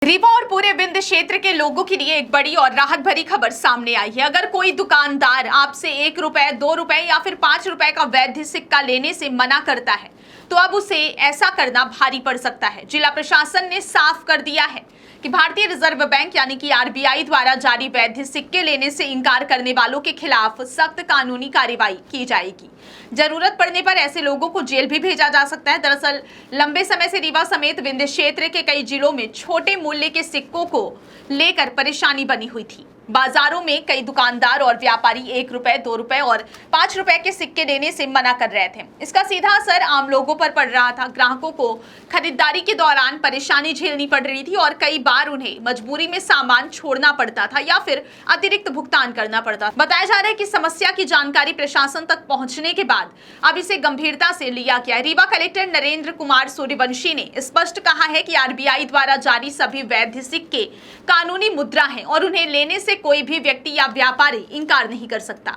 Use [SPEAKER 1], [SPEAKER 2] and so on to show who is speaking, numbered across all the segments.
[SPEAKER 1] रीवा और पूरे विंध्य क्षेत्र के लोगों के लिए एक बड़ी और राहत भरी खबर सामने आई है। अगर कोई दुकानदार आपसे 1 रुपए, 2 रुपए या फिर 5 रुपए का वैध सिक्का लेने से मना करता है तो अब उसे ऐसा करना भारी पड़ सकता है। जिला प्रशासन ने साफ कर दिया है कि भारतीय रिजर्व बैंक यानी कि आरबीआई द्वारा जारी वैध सिक्के लेने से इंकार करने वालों के खिलाफ सख्त कानूनी कार्रवाई की जाएगी। जरूरत पड़ने पर ऐसे लोगों को जेल भी भेजा जा सकता है। दरअसल लंबे समय से रीवा समेत विंध्य क्षेत्र के कई जिलों में छोटे मूल्य के सिक्कों को लेकर परेशानी बनी हुई थी। बाजारों में कई दुकानदार और व्यापारी 1 रुपए, 2 रुपए और 5 रुपए के सिक्के देने से मना कर रहे थे। इसका सीधा असर आम लोगों पर पड़ रहा था। ग्राहकों को खरीदारी के दौरान परेशानी झेलनी पड़ रही थी और कई बार उन्हें मजबूरी में सामान छोड़ना पड़ता था या फिर अतिरिक्त भुगतान करना पड़ता था। बताया जा रहा है कि समस्या की जानकारी प्रशासन तक पहुंचने के बाद अब इसे गंभीरता से लिया गया। रीवा कलेक्टर नरेंद्र कुमार सूर्यवंशी ने स्पष्ट कहा है कि आरबीआई द्वारा जारी सभी वैध सिक्के कानूनी मुद्रा हैं और उन्हें लेने से कोई भी व्यक्ति या व्यापारी इंकार नहीं कर सकता।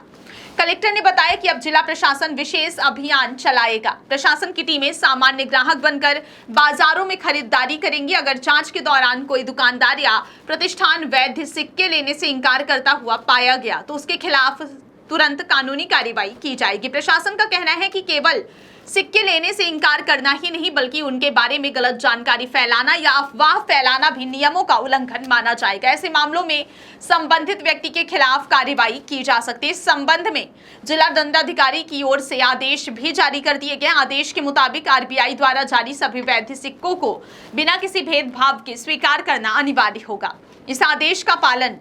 [SPEAKER 1] कलेक्टर ने बताया कि अब जिला प्रशासन विशेष अभियान चलाएगा। प्रशासन की टीमें सामान्य ग्राहक बनकर बाजारों में खरीदारी करेंगी। अगर जांच के दौरान कोई दुकानदार या प्रतिष्ठान वैध सिक्के लेने से इंकार करता हुआ पाया गया तो उसके खिलाफ तुरंत कानूनी कार्रवाई की जाएगी। प्रशासन का कहना है कि केवल सिक्के लेने से इंकार करना ही नहीं बल्कि उनके बारे में गलत जानकारी फैलाना या अफवाह फैलाना भी नियमों का उल्लंघन माना जाएगा। ऐसे मामलों में संबंधित व्यक्ति के खिलाफ कार्रवाई की जा सकती है। इस संबंध में जिला दंडाधिकारी की ओर से आदेश भी जारी कर दिए गए। आदेश के मुताबिक आरबीआई द्वारा जारी सभी वैध सिक्कों को बिना किसी भेदभाव के स्वीकार करना अनिवार्य होगा। इस आदेश का पालन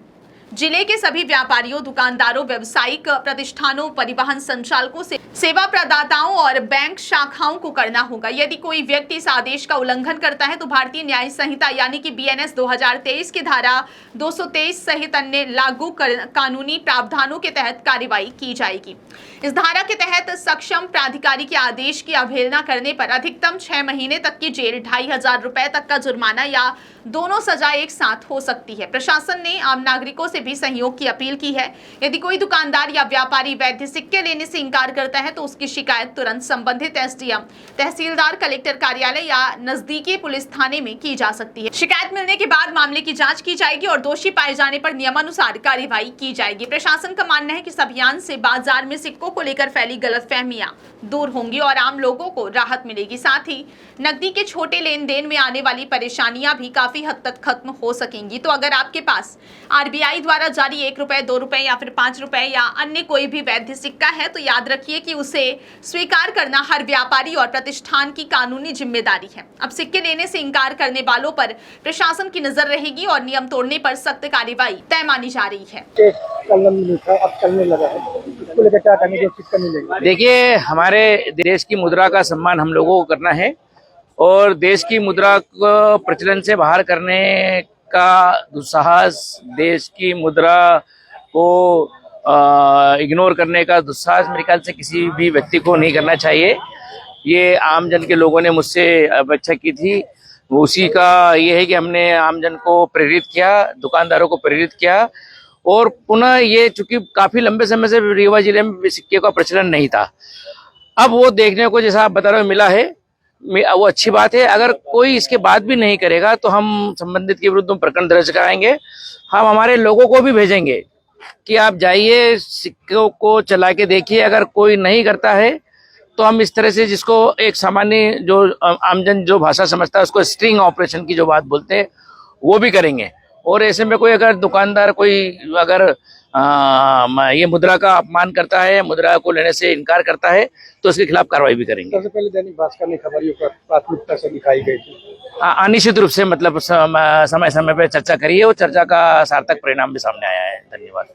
[SPEAKER 1] जिले के सभी व्यापारियों, दुकानदारों, व्यावसायिक प्रतिष्ठानों, परिवहन संचालकों से सेवा प्रदाताओं और बैंक शाखाओं को करना होगा। यदि कोई व्यक्ति इस आदेश का उल्लंघन करता है तो भारतीय न्याय संहिता यानी कि बीएनएस 2023 की धारा 223 सहित अन्य लागू कानूनी प्रावधानों के तहत कार्रवाई की जाएगी। इस धारा के तहत सक्षम प्राधिकारी के आदेश की अवहेलना करने पर अधिकतम 6 महीने तक की जेल, 2500 रुपए तक का जुर्माना या दोनों सजा एक साथ हो सकती है। प्रशासन ने आम नागरिकों से भी सहयोग की अपील की है। यदि कोई दुकानदार या व्यापारी वैध सिक्के लेने से इंकार करता है तो उसकी शिकायत तुरंत संबंधित एसडीएम, तहसीलदार, कलेक्टर कार्यालय या नजदीकी पुलिस थाने में की जा सकती है। शिकायत मिलने के बाद मामले की जांच की जाएगी और दोषी पाए जाने पर नियमानुसार कार्रवाई की जाएगी। प्रशासन का मानना है कि इस अभियान से बाजार में सिक्कों को लेकर फैली गलतफहमियां दूर होंगी और आम लोगों को राहत मिलेगी। साथ ही नकदी के छोटे लेन देन में आने वाली परेशानियां भी काफी हद तक खत्म हो सकेंगी। तो अगर आपके पास आरबीआई द्वारा जारी 1 रुपए, 2 रुपए या फिर 5 रुपए या अन्य कोई भी वैध सिक्का है तो याद रखिए कि उसे स्वीकार करना हर व्यापारी और प्रतिष्ठान की कानूनी जिम्मेदारी है। अब सिक्के लेने से इंकार करने वालों पर प्रशासन की नजर रहेगी और नियम तोड़ने पर सख्त कार्रवाई तय मानी जा रही है।
[SPEAKER 2] अब चलने लगा है, इसको लेकर क्या करने, जो सिक्का मिलेगा?
[SPEAKER 3] देखिए, हमारे देश की मुद्रा का सम्मान हम लोगों को करना है और देश की मुद्रा को प्रचलन से बाहर करने का दुस्साहस, देश की मुद्रा को इग्नोर करने का दुस्साहस मेरे ख्याल से किसी भी व्यक्ति को नहीं करना चाहिए। ये आम जन के लोगों ने मुझसे अपेक्षा की थी, उसी का ये है कि हमने आम जन को प्रेरित किया, दुकानदारों को प्रेरित किया और पुनः ये चूंकि काफी लंबे समय से रीवा जिले में सिक्के का प्रचलन नहीं था, अब वो देखने को जैसा आप बता रहे हो मिला है, वो अच्छी बात है। अगर कोई इसके बाद भी नहीं करेगा तो हम संबंधित के विरुद्ध प्रकरण दर्ज कराएंगे। हम हमारे लोगों को भी भेजेंगे कि आप जाइए, सिक्कों को चला के देखिए। अगर कोई नहीं करता है तो हम इस तरह से, जिसको एक सामान्य जो आमजन जो भाषा समझता है उसको स्ट्रिंग ऑपरेशन की जो बात बोलते हैं वो भी करेंगे। और ऐसे में कोई अगर दुकानदार कोई अगर ये मुद्रा का अपमान करता है, मुद्रा को लेने से इनकार करता है तो उसके खिलाफ कार्रवाई भी करेंगे।
[SPEAKER 2] सबसे पहले दैनिक भास्कर ने खबरियों पर प्राथमिकता से दिखाई गई थी,
[SPEAKER 3] निश्चित रूप से मतलब समय समय पे चर्चा करी है और चर्चा का सार्थक परिणाम भी सामने आया है। धन्यवाद।